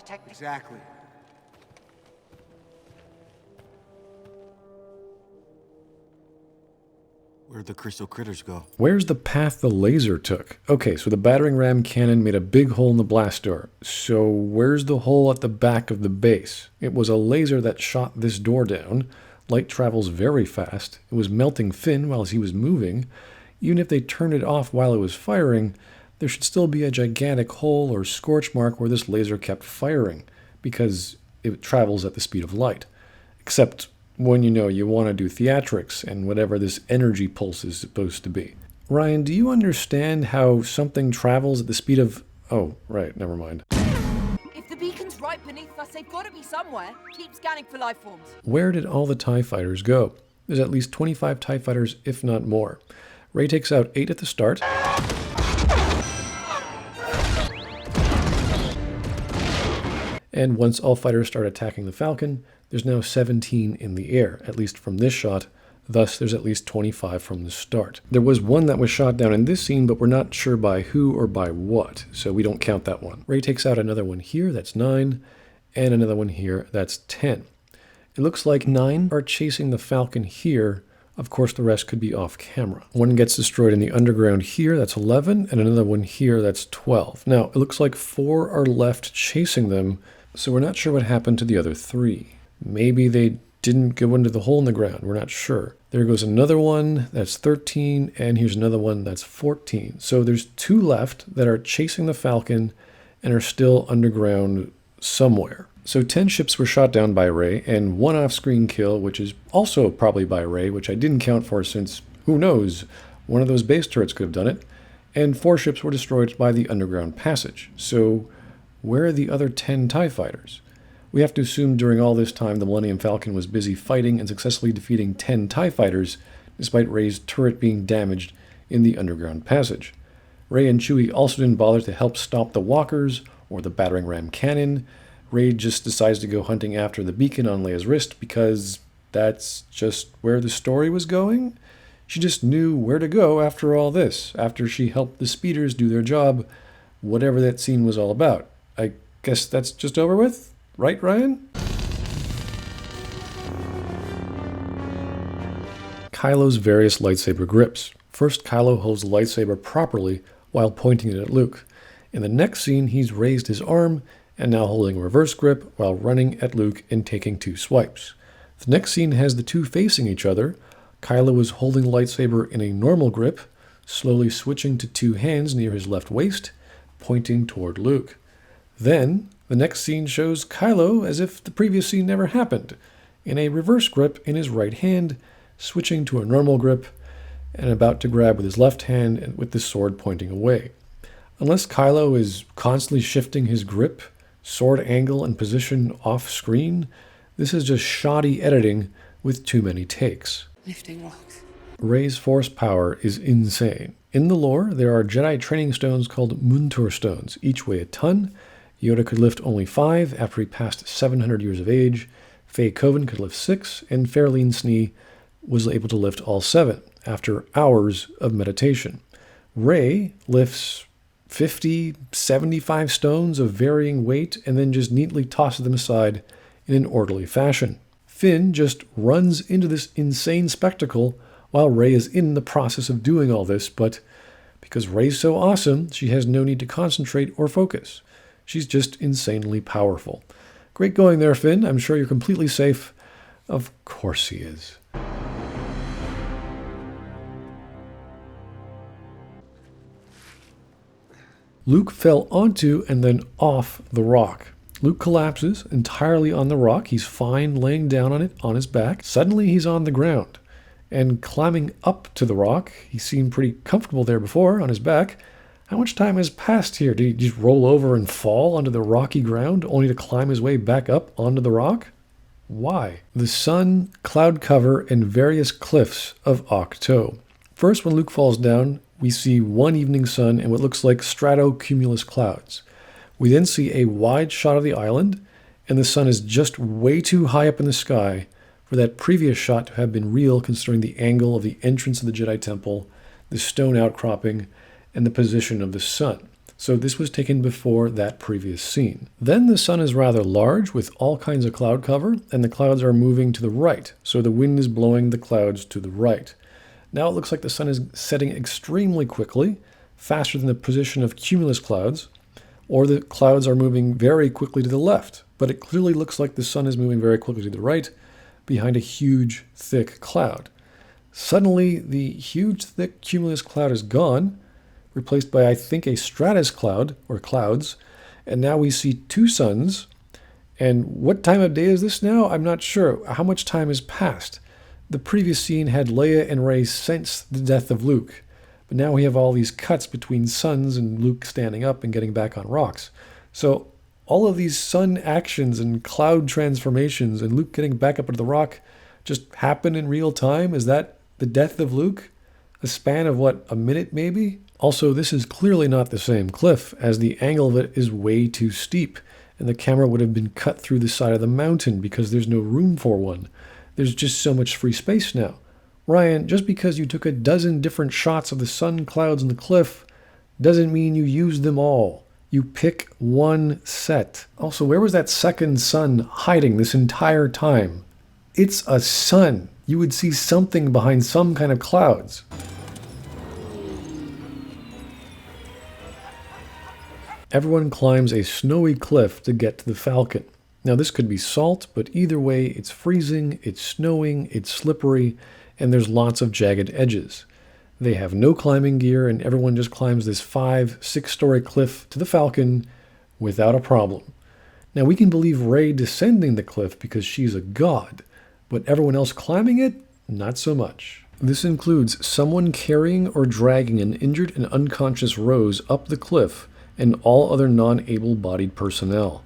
protecting. Exactly. Where'd the crystal critters go? Where's the path the laser took? Okay, so the battering ram cannon made a big hole in the blast door. So where's the hole at the back of the base? It was a laser that shot this door down. Light travels very fast. It was melting Finn while he was moving. Even if they turned it off while it was firing, there should still be a gigantic hole or scorch mark where this laser kept firing, because it travels at the speed of light. Except when you want to do theatrics and whatever this energy pulse is supposed to be. Ryan, do you understand how something travels at the speed of... Oh, right, never mind. If the beacon's right beneath us, they've got to be somewhere. Keep scanning for life forms. Where did all the TIE fighters go? There's at least 25 TIE fighters, if not more. Rey takes out 8 at the start. And once all fighters start attacking the Falcon, there's now 17 in the air, at least from this shot. Thus, there's at least 25 from the start. There was one that was shot down in this scene, but we're not sure by who or by what, so we don't count that one. Rey takes out another one here, that's 9, and another one here, that's 10. It looks like 9 are chasing the Falcon here. Of course, the rest could be off camera. One gets destroyed in the underground here, that's 11, and another one here, that's 12. Now, it looks like 4 are left chasing them, so we're not sure what happened to the other 3. Maybe they didn't go into the hole in the ground. We're not sure. There goes another one. That's 13. And here's another one. That's 14. So there's 2 left that are chasing the Falcon and are still underground somewhere. So 10 ships were shot down by Rey and 1 off-screen kill, which is also probably by Rey, which I didn't count for since, who knows, one of those base turrets could have done it. And 4 ships were destroyed by the underground passage. So where are the other 10 TIE fighters? We have to assume during all this time the Millennium Falcon was busy fighting and successfully defeating 10 TIE fighters, despite Rey's turret being damaged in the underground passage. Rey and Chewie also didn't bother to help stop the walkers or the battering ram cannon. Rey just decides to go hunting after the beacon on Leia's wrist because that's just where the story was going. She just knew where to go after all this, after she helped the speeders do their job, whatever that scene was all about. I guess that's just over with? Right, Ryan? Kylo's various lightsaber grips. First, Kylo holds the lightsaber properly while pointing it at Luke. In the next scene, he's raised his arm and now holding a reverse grip while running at Luke and taking 2 swipes. The next scene has the 2 facing each other. Kylo is holding the lightsaber in a normal grip, slowly switching to 2 hands near his left waist, pointing toward Luke. Then, the next scene shows Kylo as if the previous scene never happened, in a reverse grip in his right hand, switching to a normal grip, and about to grab with his left hand and with the sword pointing away. Unless Kylo is constantly shifting his grip, sword angle, and position off screen, this is just shoddy editing with too many takes. Lifting rocks. Rey's force power is insane. In the lore, there are Jedi training stones called Muntur stones, each weigh a ton. Yoda could lift only 5 after he passed 700 years of age. Faye Coven could lift 6, and Fairlene Snee was able to lift all 7 after hours of meditation. Rey lifts 50, 75 stones of varying weight and then just neatly tosses them aside in an orderly fashion. Finn just runs into this insane spectacle while Rey is in the process of doing all this, but because Rey's so awesome, she has no need to concentrate or focus. She's just insanely powerful. Great going there, Finn. I'm sure you're completely safe. Of course he is. Luke fell onto and then off the rock. Luke collapses entirely on the rock. He's fine laying down on it on his back. Suddenly he's on the ground. And climbing up to the rock, he seemed pretty comfortable there before on his back. How much time has passed here? Did he just roll over and fall onto the rocky ground only to climb his way back up onto the rock? Why? The sun, cloud cover, and various cliffs of Ahch-To. First, when Luke falls down, we see one evening sun and what looks like stratocumulus clouds. We then see a wide shot of the island, and the sun is just way too high up in the sky for that previous shot to have been real, considering the angle of the entrance of the Jedi Temple, the stone outcropping, and the position of the sun. So this was taken before that previous scene. Then the sun is rather large with all kinds of cloud cover, and the clouds are moving to the right. So the wind is blowing the clouds to the right. Now it looks like the sun is setting extremely quickly, faster than the position of cumulus clouds, or the clouds are moving very quickly to the left. But it clearly looks like the sun is moving very quickly to the right behind a huge, thick cloud. Suddenly, the huge, thick cumulus cloud is gone, replaced by, I think, a stratus cloud, or clouds, and now we see two suns. And what time of day is this now? I'm not sure. How much time has passed? The previous scene had Leia and Rey sense the death of Luke, but now we have all these cuts between suns and Luke standing up and getting back on rocks. So all of these sun actions and cloud transformations and Luke getting back up onto the rock just happen in real time? Is that the death of Luke? A span of what, a minute maybe? Also, this is clearly not the same cliff, as the angle of it is way too steep, and the camera would have been cut through the side of the mountain because there's no room for one. There's just so much free space now. Ryan, just because you took a dozen different shots of the sun, clouds, and the cliff doesn't mean you used them all. You pick one set. Also, where was that second sun hiding this entire time? It's a sun. You would see something behind some kind of clouds. Everyone climbs a snowy cliff to get to the Falcon. Now this could be salt, but either way, it's freezing, it's snowing, it's slippery, and there's lots of jagged edges. They have no climbing gear, and everyone just climbs this 5-6-story cliff to the Falcon without a problem. Now we can believe Rey descending the cliff because she's a god, but everyone else climbing it, not so much. This includes someone carrying or dragging an injured and unconscious Rose up the cliff, and all other non-able-bodied personnel.